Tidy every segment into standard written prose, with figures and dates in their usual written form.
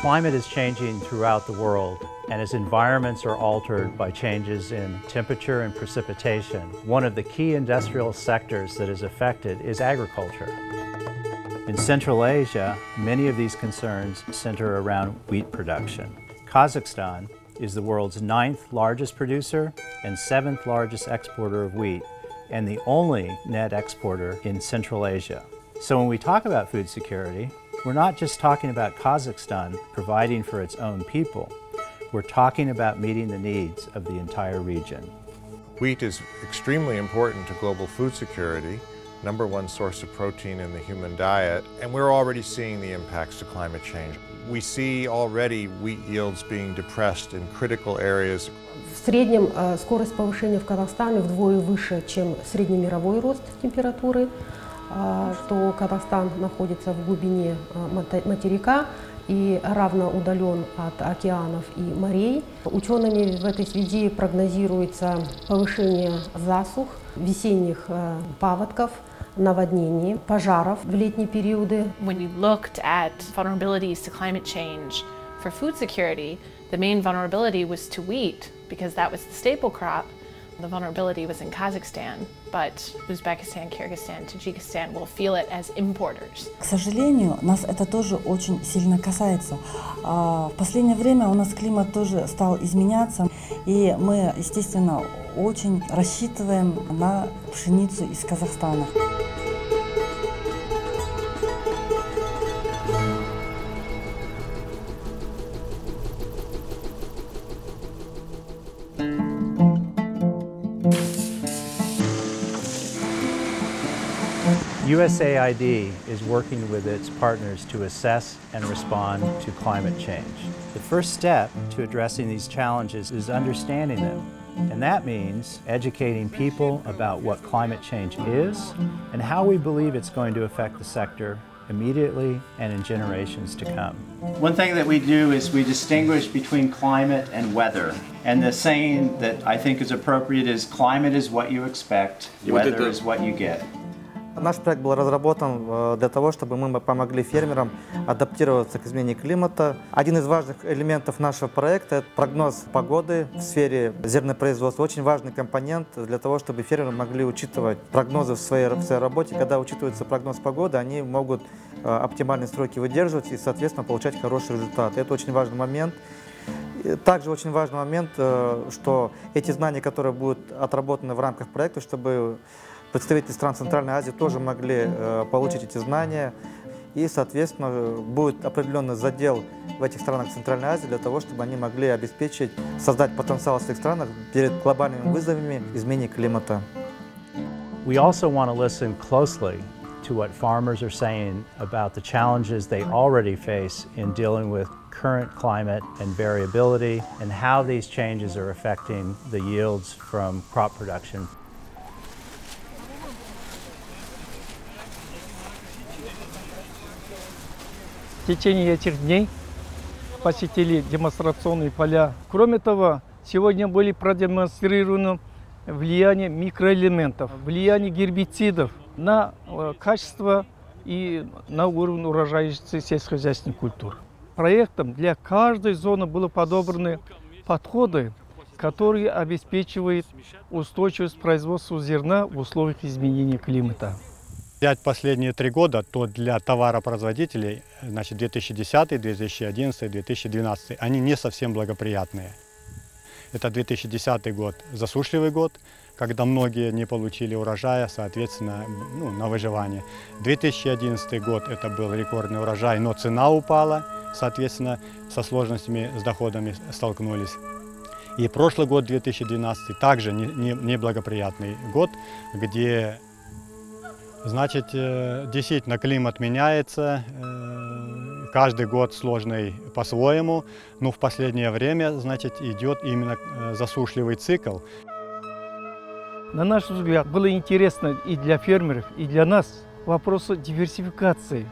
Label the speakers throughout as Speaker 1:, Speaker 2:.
Speaker 1: Climate is changing throughout the world, and as environments are altered by changes in temperature and precipitation, one of the key industrial sectors that is affected is agriculture. In Central Asia, many of these concerns center around wheat production. Kazakhstan is the world's 9th largest producer and 7th largest exporter of wheat, and the only net exporter in Central Asia. So when we talk about food security, we're not just talking about Kazakhstan providing for its own people. We're talking about meeting the needs of the entire region.
Speaker 2: Wheat is extremely important to global food security, #1 source of protein in the human diet, and we're already seeing the impacts to climate change. We see already wheat yields being depressed in critical areas.
Speaker 3: В среднем скорость повышения в Казахстане вдвое выше, чем среднемировой рост температуры, что Казахстан находится в глубине материка и равно удален от океанов и морей. Учеными в этой связи прогнозируется повышение засух, весенних паводков, наводнений, пожаров в летние периоды.
Speaker 4: When you looked at vulnerabilities to climate change for food security, the main vulnerability was to wheat because that was the staple crop. The vulnerability was in Kazakhstan, but Uzbekistan, Kyrgyzstan, Tajikistan will feel it as importers.
Speaker 5: К сожалению, нас это тоже очень сильно касается. В последнее время у нас климат тоже стал изменяться, и мы, естественно, очень рассчитываем на пшеницу из Казахстана.
Speaker 1: USAID is working with its partners to assess and respond to climate change. The first step to addressing these challenges is understanding them, and that means educating people about what climate change is and how we believe it's going to affect the sector immediately and in generations to come.
Speaker 6: One thing that we do is we distinguish between climate and weather. And the saying that I think is appropriate is climate is what you expect, weather is what you get.
Speaker 7: Наш проект был разработан для того, чтобы мы помогли фермерам адаптироваться к изменению климата. Один из важных элементов нашего проекта – это прогноз погоды в сфере зернопроизводства. Очень важный компонент для того, чтобы фермеры могли учитывать прогнозы в своей работе. Когда учитывается прогноз погоды, они могут оптимальные сроки выдерживать и, соответственно, получать хороший результат. Это очень важный момент. Также очень важный момент, что эти знания, которые будут отработаны в рамках проекта, чтобы представители стран Центральной Азии тоже могли получить эти знания, и, соответственно, будет определенный задел в этих странах Центральной Азии для того, чтобы они могли обеспечить, создать потенциал в своих странах перед глобальными вызовами изменения климата.
Speaker 1: We also want to listen closely to what farmers are saying about the challenges they already face in dealing with current climate and variability, and how these changes are affecting the yields from crop production.
Speaker 8: В течение этих дней посетили демонстрационные поля. Кроме того, сегодня были продемонстрированы влияние микроэлементов, влияние гербицидов на качество и на уровень урожайности сельскохозяйственных культур. Проектом для каждой зоны были подобраны подходы, которые обеспечивают устойчивость производства зерна в условиях изменения климата.
Speaker 9: Взять последние 3 года, то для товаропроизводителей, значит, 2010, 2011, 2012, они не совсем благоприятные. Это 2010 год, засушливый год, когда многие не получили урожая, соответственно, на выживание. 2011 год это был рекордный урожай, но цена упала, соответственно, со сложностями с доходами столкнулись. И прошлый год, 2012, также неблагоприятный год, где, значит, действительно климат меняется, каждый год сложный по-своему, но в последнее время, значит, идет именно засушливый цикл.
Speaker 8: На наш взгляд, было интересно и для фермеров, и для нас вопросы диверсификации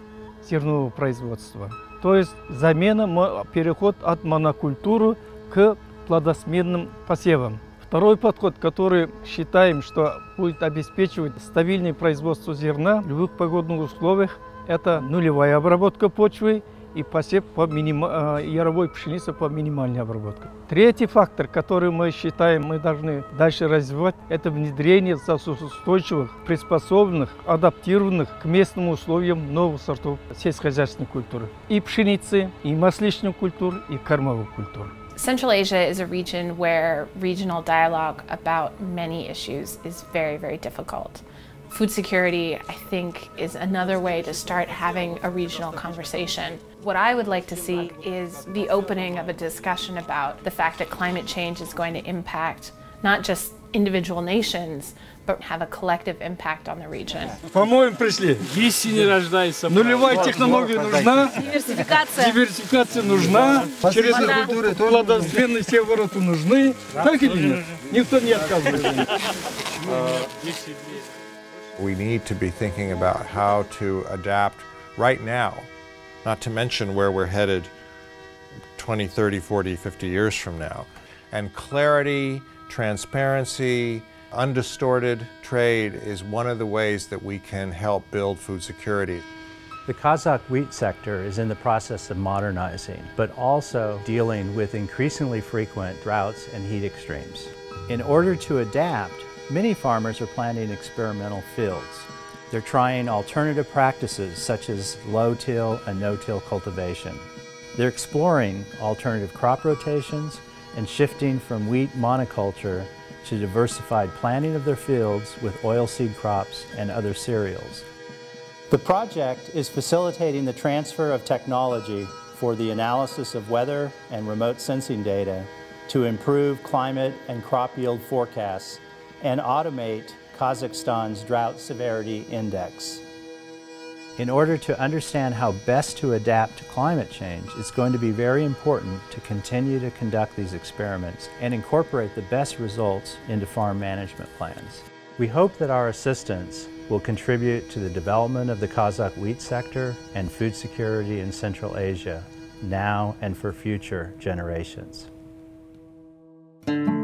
Speaker 8: зернового производства. То есть замена, переход от монокультуры к плодосменным посевам. Второй подход, который считаем, что будет обеспечивать стабильное производство зерна в любых погодных условиях, это нулевая обработка почвы и посев по яровой пшеницы по минимальной обработке. Третий фактор, который мы считаем, мы должны дальше развивать, это внедрение устойчивых, приспособленных, адаптированных к местным условиям новых сортов сельскохозяйственной культуры. И пшеницы, и масличных культур, и кормовых культур.
Speaker 4: Central Asia is a region where regional dialogue about many issues is very, very difficult. Food security, I think, is another way to start having a regional conversation. What I would like to see is the opening of a discussion about the fact that climate change is going to impact not just individual nations, but have a collective impact on the region.
Speaker 8: По-моему, пришли. Истине рождается. Нулевая технология нужна. Диверсификация нужна. Через культуры плодозренные все ворота нужны. Так или нет? Никто не отказывает.
Speaker 2: We need to be thinking about how to adapt right now, not to mention where we're headed 20, 30, 40, 50 years from now. And clarity, transparency, undistorted trade is one of the ways that we can help build food security.
Speaker 1: The Kazakh wheat sector is in the process of modernizing, but also dealing with increasingly frequent droughts and heat extremes. In order to adapt, many farmers are planting experimental fields. They're trying alternative practices such as low-till and no-till cultivation. They're exploring alternative crop rotations and shifting from wheat monoculture to diversified planting of their fields with oilseed crops and other cereals. The project is facilitating the transfer of technology for the analysis of weather and remote sensing data to improve climate and crop yield forecasts and automate Kazakhstan's drought severity index. In order to understand how best to adapt to climate change, it's going to be very important to continue to conduct these experiments and incorporate the best results into farm management plans. We hope that our assistance will contribute to the development of the Kazakh wheat sector and food security in Central Asia, now and for future generations.
Speaker 3: Thank you.